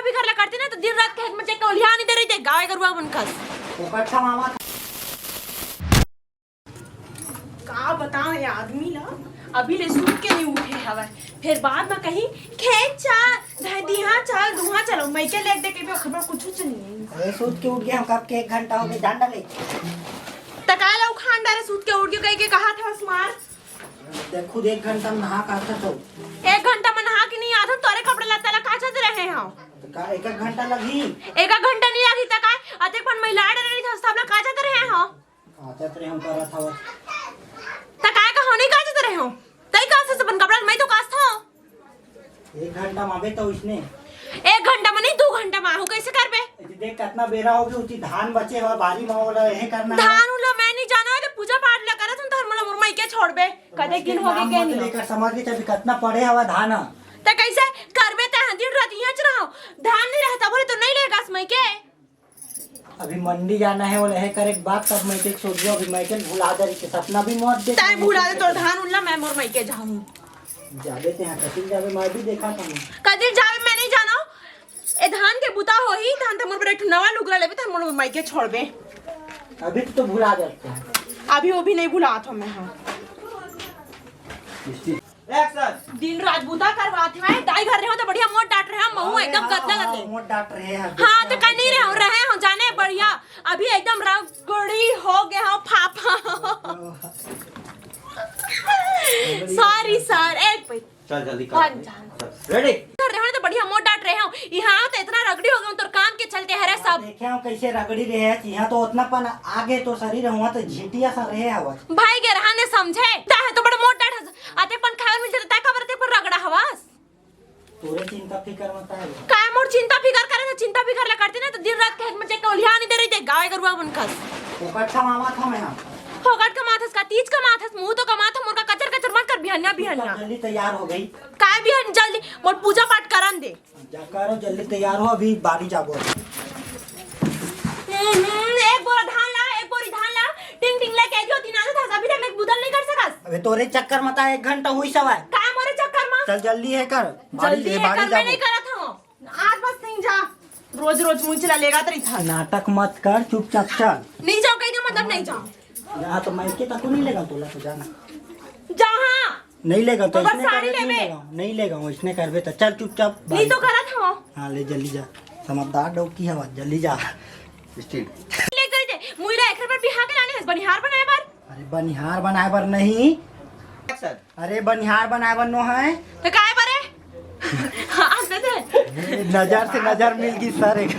भी घर ला करती ना तो दिन रात खेत में चेक ओलिया नहीं दे रही थे गाय गरुआ बनखस पोकट्ठा मामा का बताओ ये आदमी ला अभी ले सूत के नहीं उठे हवे फिर बाद में कहीं खेत चल दिहा चल दुहा चलो मैं के लेक दे के भी खबर कुछ नहीं अरे सूत के उठ गया हम कब के 1 घंटा हो गया जान डाले तकाला उखान डारे सूत के उठ गए के कहा था स्मार देख खुद 1 घंटा में नहा का तो 1 घंटा में नहा के नहीं आधा तोरे कपड़े लत्ता ला काचत रहे हम तो का 1 घंटा लगी 1 घंटा नहीं लगी तक अते पण महिला डरे था सब लोग काचत रहे हम आता तो हम करा था तकाय का होने काचत रहे हम तई का से बन कपड़ा मैं तो कास था 1 घंटा मावे तो इसने 1 घंटा में नहीं 2 घंटा में हो कैसे करबे देख कितना बेरा हो गया उती धान बचे हो बारी में वाला यही करना धान उला मैं नहीं जाना है पूजा पाठ ला करत हम धर्म ला मुरमई के छोड़बे कदे गिन हो गए के नहीं लेकर समझ के तभी कितना पड़े हवा धान त कैसे करबे त दिन रात यहां च रहो धान नहीं रहता बोले तो नहीं लेगा मई के अभी मंडी जाना है और यही करे बात तब मैं के सोच रहा अभी मैं के भुला दे के सपना भी मत दे तय भुला दे तो धान उला मैं मुरमई के जाऊं जाबे ते हां कटिल जाबे मैं भी देखा था कदिर जावे मैं नहीं जाना ए धान के बुता हो ही धान त मोर पर एक नवा लुगरा लेबे त मोर मई के छोड़बे अभी तो भुला जाते हैं अभी वो भी नहीं भुलात हो मैं हां एक्शन दिन रात बुता करवाते हैं दाई घर रहे हो तो बढ़िया मोट डांट रहे हैं महू एकदम गदला गदले मोट डांट रहे हैं हां तो कहीं नहीं रहे हो जाने बढ़िया अभी एकदम रगड़ी हो गया हो फाफा सॉरी सर एक पे चल जल्दी कौन रेडी कर रहे हो तो बढ़िया मोट डांट रहे हो यहां तो इतना रगड़ी हो गया तो काम के चलते है रे सब देखे हम कैसे रगड़ी रहे हैं यहाँ तो उतना पन आगे तो शरीर हुआ तो झिटिया सा रहे हवा भाई के रहने समझे ता है तो बड़ा मोट डांट आते पन खाए मिल जाता का बरते पर रगड़ा हवास तोरे चिंता फिकर मत है काय मोर चिंता फिकर करे तो चिंता फिकर ला करती ना तो दिन रात खेत में चेक ओलिया नहीं दे रही थे गाय गरुआ बनखस पोकट्ठा मामा था मैं फोगट का माथस का तीज का माथस मुंह तो का माथा मोर का कचर कचर मत कर बिहनिया बिहनिया जल्दी तैयार हो गई काय बिहन जल्दी मोर पूजा पाठ करन दे जा करो जल्दी तैयार हो अभी बारी जाबो एक बोरा धान ला एक बोरी धान ला टिंग टिंग लेके जो दिन आधा था अभी तक एक बुदल नहीं कर सकस अबे तोरे चक्कर मत आ 1 घंटा हुई सवाय काय मोरे चक्कर में चल जल्दी है कर जल्दी है कर मैं जाबो नहीं करत हूं आज बस नहीं जा रोज रोज मुंह चला लेगा तरी था नाटक मत कर चुपचाप चल नहीं जाओ कहीं मतलब नहीं जाओ यहाँ तो मैं के तक नहीं लेगा तोला तो जाना जहां नहीं लेगा तो तो बस इसने साड़ी करबे लेबे। नहीं लेगा वो इसने करबे तो चल चुपचाप नहीं तो करत हूं हाँ ले जल्दी जा समझदार डो की हवा जल्दी जा स्टील ले कर दे मुइला एकरे पर बिहा के लाने बनिहार बनाए बार अरे बनिहार बनाए बर नहीं एक्शन अरे बनिहार बनाए बर नो है तो काय बारे हां दे नजर से नजर मिल गई सर एक